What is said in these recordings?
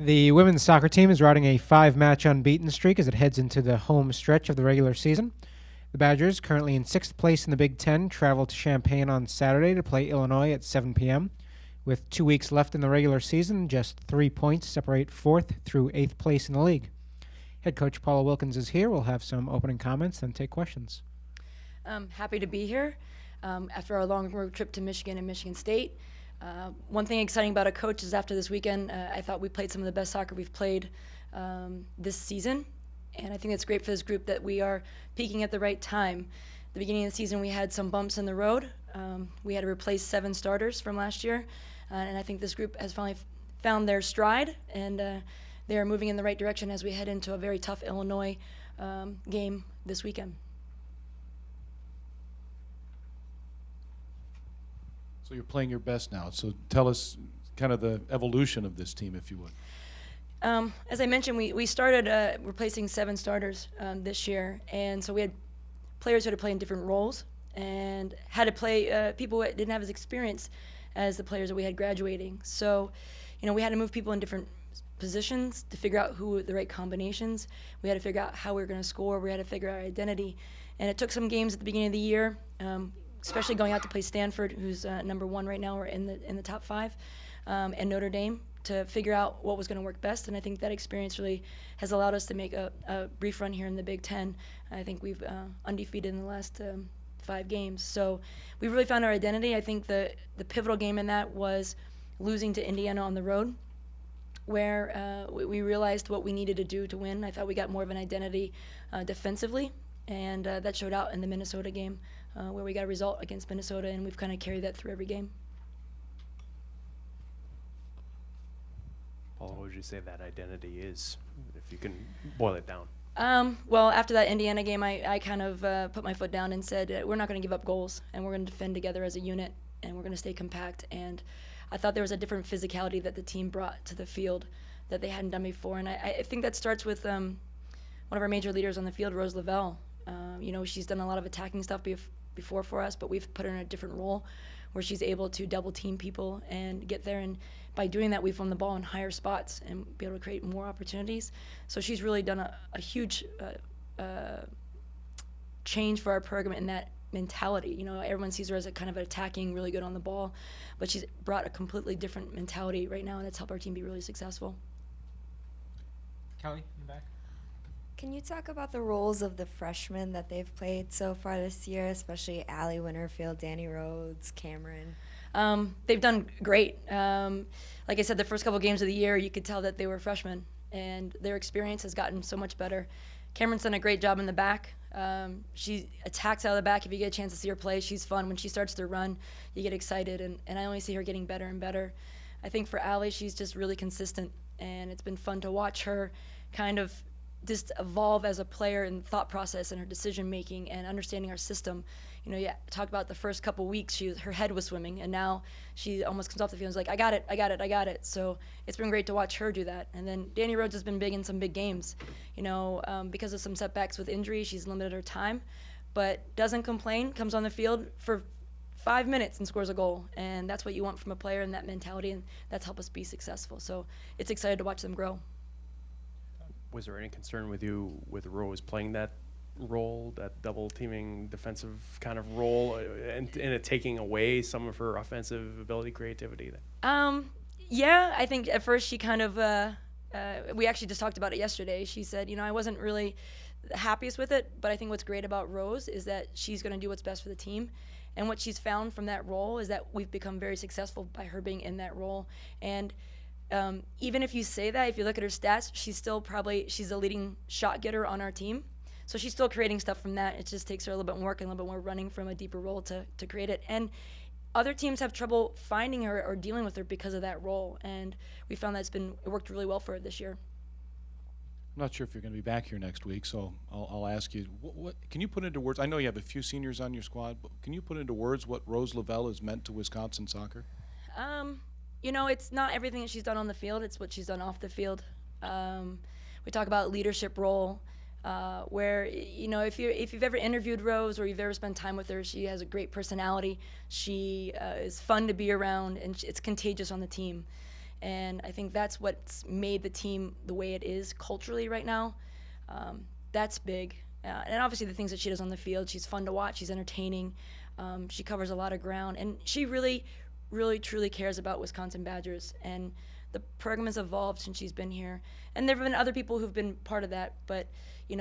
The women's soccer team is riding a five-match unbeaten streak as it heads into the home stretch of the regular season. The Badgers, currently in sixth place in the Big Ten, travel to Champaign on Saturday to play Illinois at 7 p.m. With 2 weeks left in the regular season, just 3 points separate fourth through eighth place in the league. Head coach Paula Wilkins is here. We'll have some opening comments and take questions. Happy to be here after our long road trip to Michigan and Michigan State. One thing exciting about a coach is after this weekend, I thought we played some of the best soccer we've played this season. And I think it's great for this group that we are peaking at the right time. At the beginning of the season, we had some bumps in the road. We had to replace 7 starters from last year. And I think this group has finally found their stride, and they are moving in the right direction as we head into a very tough Illinois game this weekend. So you're playing your best now. So tell us kind of the evolution of this team, if you would. As I mentioned, we started replacing 7 starters this year, and so we had players who had to play in different roles and had to play people who didn't have as experience as the players that we had graduating. So, we had to move people in different positions to figure out who the right combinations. We had to figure out how we were going to score. We had to figure out our identity, and it took some games at the beginning of the year, especially going out to play Stanford, who's number 1 right now, or in the top 5, and Notre Dame, to figure out what was going to work best. And I think that experience really has allowed us to make a brief run here in the Big Ten. I think we've undefeated in the last 5 games. So we really found our identity. I think the pivotal game in that was losing to Indiana on the road, where we realized what we needed to do to win. I thought we got more of an identity defensively, and that showed out in the Minnesota game, where we got a result against Minnesota, and we've kind of carried that through every game. Paul, what would you say that identity is, if you can boil it down? Well, after that Indiana game, I kind of put my foot down and said, we're not going to give up goals, and we're going to defend together as a unit, and we're going to stay compact. And I thought there was a different physicality that the team brought to the field that they hadn't done before. And I think that starts with one of our major leaders on the field, Rose Lavelle. She's done a lot of attacking stuff before for us, but we've put her in a different role where she's able to double team people and get there. And by doing that, we've won the ball in higher spots and be able to create more opportunities. So she's really done a huge change for our program in that mentality. Everyone sees her as a kind of attacking, really good on the ball, but she's brought a completely different mentality right now, and it's helped our team be really successful. Kelly, you back? Can you talk about the roles of the freshmen that they've played so far this year, especially Allie Winterfield, Danny Rhodes, Cameron? They've done great. Like I said, the first couple games of the year, you could tell that they were freshmen, and their experience has gotten so much better. Cameron's done a great job in the back. She attacks out of the back. If you get a chance to see her play, she's fun. When she starts to run, you get excited, and I only see her getting better and better. I think for Allie, she's just really consistent, and it's been fun to watch her kind of just evolve as a player in thought process and her decision making and understanding our system. You talk about the first couple weeks, her head was swimming, and now she almost comes off the field and is like, I got it. So it's been great to watch her do that. And then Danny Rhodes has been big in some big games. Because of some setbacks with injury, she's limited her time, but doesn't complain, comes on the field for 5 minutes and scores a goal. And that's what you want from a player, and that mentality, and that's helped us be successful. So it's excited to watch them grow. Was there any concern with you with Rose playing that role, that double teaming defensive kind of role, and it taking away some of her offensive ability, creativity? Yeah, I think at first she kind of, we actually just talked about it yesterday. She said, I wasn't really the happiest with it, but I think what's great about Rose is that she's going to do what's best for the team. And what she's found from that role is that we've become very successful by her being in that role. And even if you say that, if you look at her stats, she's the leading shot getter on our team. So she's still creating stuff from that. It just takes her a little bit more work and a little bit more running from a deeper role to create it. And other teams have trouble finding her or dealing with her because of that role. And we found that it worked really well for her this year. I'm not sure if you're going to be back here next week, so I'll ask you, what can you put into words? I know you have a few seniors on your squad, but can you put into words what Rose Lavelle has meant to Wisconsin soccer? It's not everything that she's done on the field. It's what she's done off the field. We talk about leadership role, where, if you've ever interviewed Rose or you've ever spent time with her, she has a great personality. She is fun to be around, and it's contagious on the team. And I think that's what's made the team the way it is culturally right now. That's big. And obviously the things that she does on the field, she's fun to watch, she's entertaining, she covers a lot of ground, and she really, really, truly cares about Wisconsin Badgers. And the program has evolved since she's been here. And there have been other people who've been part of that, but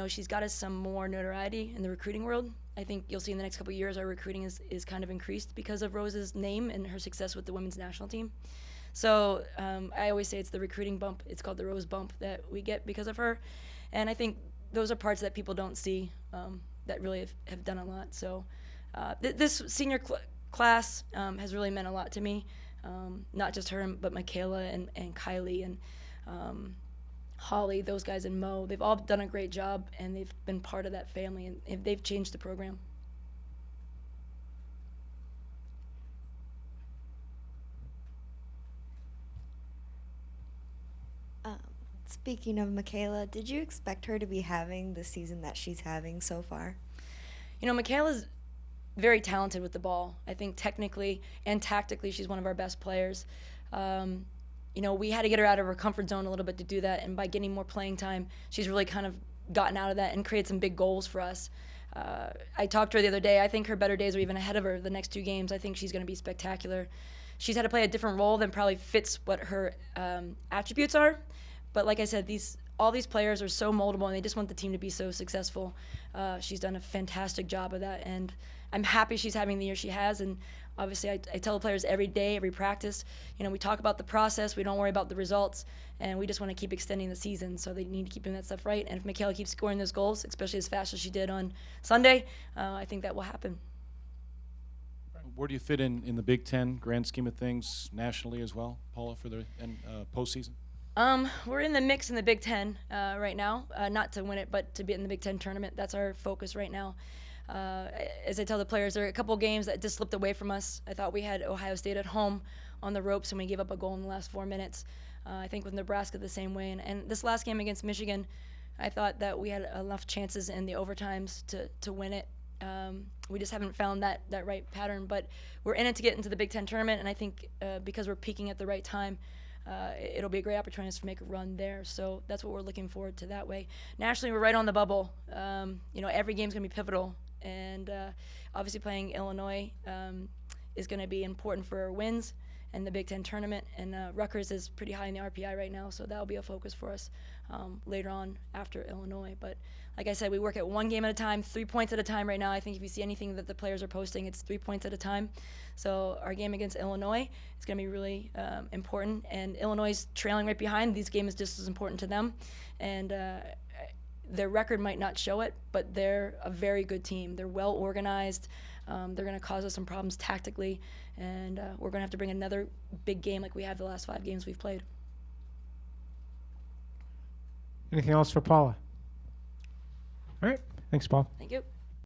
she's got us some more notoriety in the recruiting world. I think you'll see in the next couple of years our recruiting is kind of increased because of Rose's name and her success with the women's national team. So I always say it's the recruiting bump. It's called the Rose bump that we get because of her. And I think those are parts that people don't see that really have done a lot. So this senior class has really meant a lot to me. Not just her, but Mikayla and Kylie and Holly, those guys, and Mo. They've all done a great job, and they've been part of that family, and they've changed the program. Speaking of Mikayla, did you expect her to be having the season that she's having so far? Mikayla's very talented with the ball. I think technically and tactically she's one of our best players. We had to get her out of her comfort zone a little bit to do that, and by getting more playing time, she's really kind of gotten out of that and created some big goals for us. I talked to her the other day. I think her better days are even ahead of her the next 2 games. I think she's going to be spectacular. She's had to play a different role than probably fits what her attributes are. But like I said, all these players are so moldable, and they just want the team to be so successful. She's done a fantastic job of that, and I'm happy she's having the year she has. And obviously, I tell the players every day, every practice, we talk about the process. We don't worry about the results, and we just want to keep extending the season. So they need to keep doing that stuff right. And if Mikayla keeps scoring those goals, especially as fast as she did on Sunday, I think that will happen. Where do you fit in the Big Ten grand scheme of things nationally as well, Paula, for the postseason? We're in the mix in the Big Ten right now, not to win it, but to be in the Big Ten tournament. That's our focus right now. As I tell the players, there are a couple of games that just slipped away from us. I thought we had Ohio State at home on the ropes, and we gave up a goal in the last 4 minutes. I think with Nebraska the same way. And this last game against Michigan, I thought that we had enough chances in the overtimes to win it. We just haven't found that right pattern. But we're in it to get into the Big Ten tournament, and I think because we're peaking at the right time, it'll be a great opportunity to make a run there. So that's what we're looking forward to that way. Nationally, we're right on the bubble. Every game's going to be pivotal. And obviously playing Illinois is going to be important for our wins and the Big Ten tournament. And Rutgers is pretty high in the RPI right now, so that'll be a focus for us later on after Illinois. But like I said, we work at 1 game at a time, 3 points at a time right now. I think if you see anything that the players are posting, it's 3 points at a time. So our game against Illinois is going to be really important. And Illinois is trailing right behind. These games is just as important to them. And their record might not show it, but they're a very good team. They're well organized. They're going to cause us some problems tactically, and we're going to have to bring another big game like we have the last 5 games we've played. Anything else for Paula? All right. Thanks, Paul. Thank you.